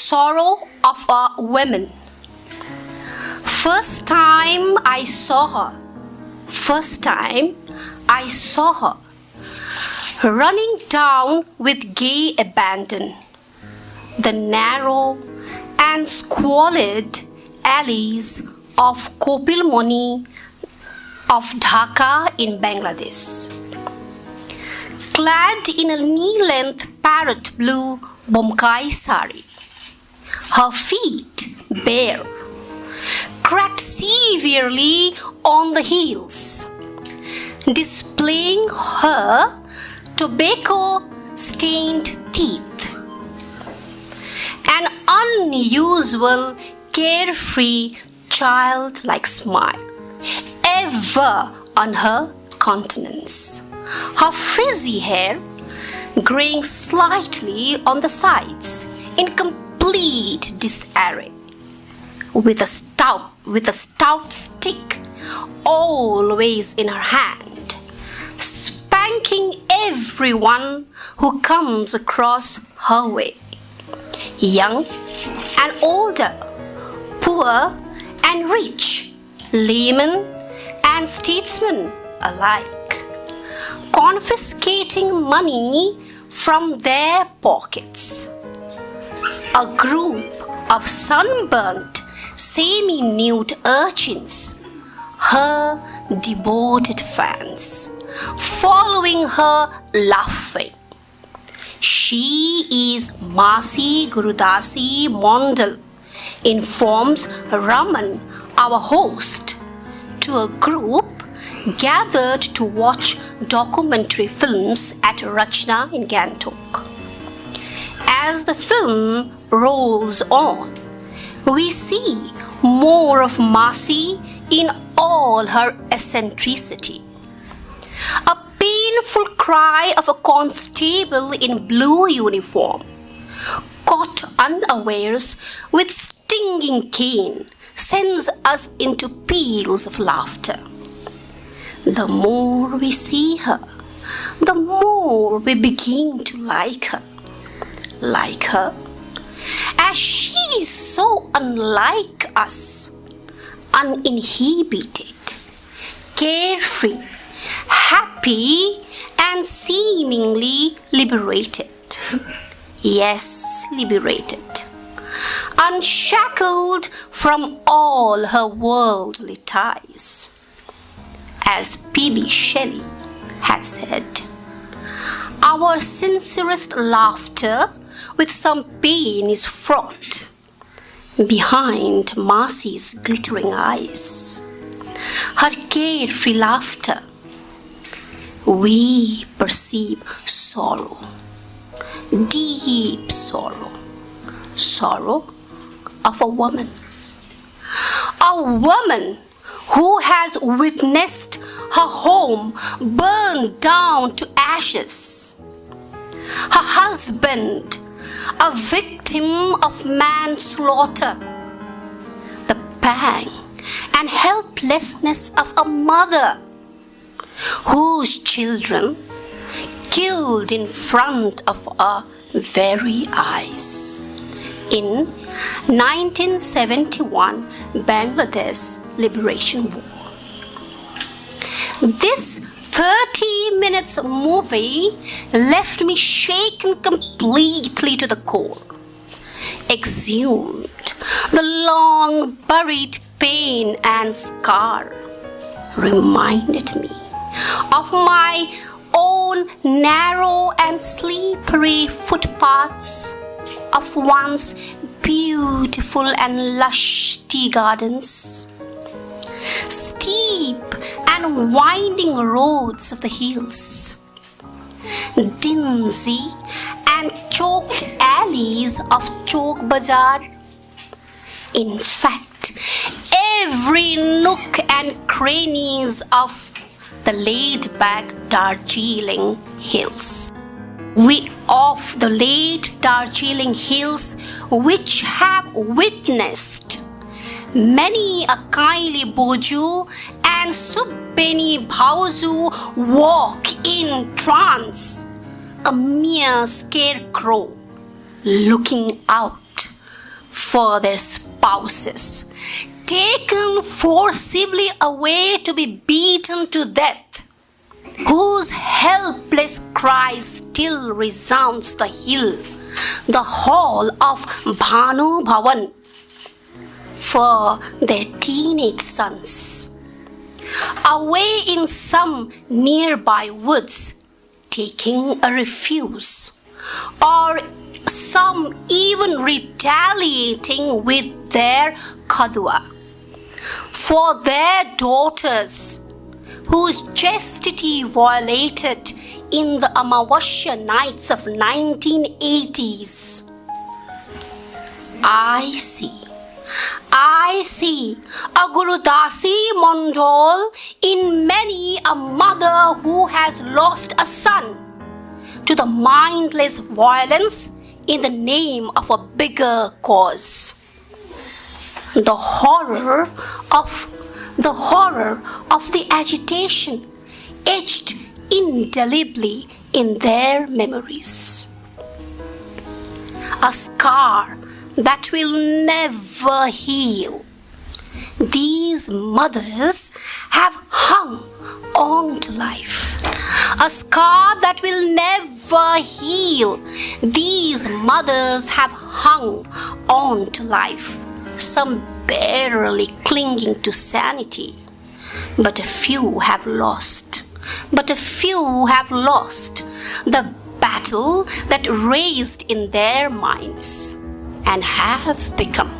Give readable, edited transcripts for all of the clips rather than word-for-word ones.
sorrow of a woman. First time I saw her, running down with gay abandon the narrow and squalid alleys of Kopilmoni of Dhaka in Bangladesh. Clad in a knee-length parrot blue Bomkai sari, her feet bare, cracked severely on the heels, displaying her tobacco-stained teeth. An unusual, carefree, childlike smile ever on her countenance. Her frizzy hair graying slightly on the sides in complete disarray, with a stout stick always in her hand, spanking everyone who comes across her way, young and older, poor and rich, layman and statesman alike, confiscating money from their pockets. A group of sunburnt, semi-nude urchins, her devoted fans, following her laughing. She is Masi Gurudasi Mondal, informs Raman, our host, to a group gathered to watch documentary films at Rachna in Gangtok. As the film rolls on, we see more of Masi in all her eccentricity. A painful cry of a constable in blue uniform, caught unawares with stinging cane, sends us into peals of laughter. The more we see her, the more we begin to like her, as she is so unlike us, uninhibited, carefree, happy, and seemingly liberated. Yes, liberated. Unshackled from all her worldly ties. As P.B. Shelley had said, our sincerest laughter with some pain is fraught behind Masi's glittering eyes. Her carefree laughter, we perceive sorrow, deep sorrow, sorrow of a woman who has witnessed her home burned down to ashes, her husband a victim of manslaughter, the pang and helplessness of a mother whose children killed in front of her very eyes in 1971 Bangladesh Liberation War. This 30 minutes movie left me shaken completely to the core. Exhumed the long buried pain and scar, reminded me of my own narrow and slippery footpaths of once beautiful and lush tea gardens, steep and winding roads of the hills, dingy and choked alleys of Chowk Bazaar. In fact, every nook and crannies of the laid-back Darjeeling hills. Of the late Darjeeling hills, which have witnessed many a Kaili Boju and Subbeni Bhauju walk in trance, a mere scarecrow looking out for their spouses, taken forcibly away to be beaten to death, whose helpless cry still resounds the hill, the hall of Bhanu Bhavan, for their teenage sons, away in some nearby woods, taking a refuge, or some even retaliating with their kadua, for their daughters, whose chastity violated in the Amavasya nights of 1980s. I see a Gurudasi Mondal in many a mother who has lost a son to the mindless violence in the name of a bigger cause. The horror of the agitation etched indelibly in their memories. A scar that will never heal. These mothers have hung on to life. A scar that will never heal. These mothers have hung on to life, some barely clinging to sanity. But a few have lost. The battle that raged in their minds, and have become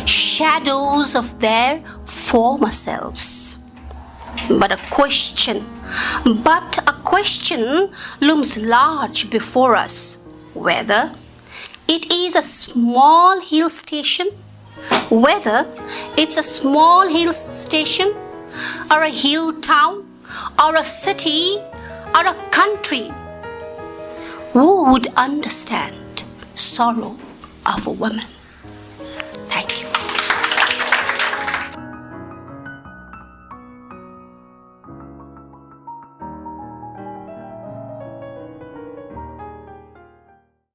shadows of their former selves. But a question looms large before us, whether it is a small hill station, or a hill town, or a city, or a country. Who would understand sorrow of a woman?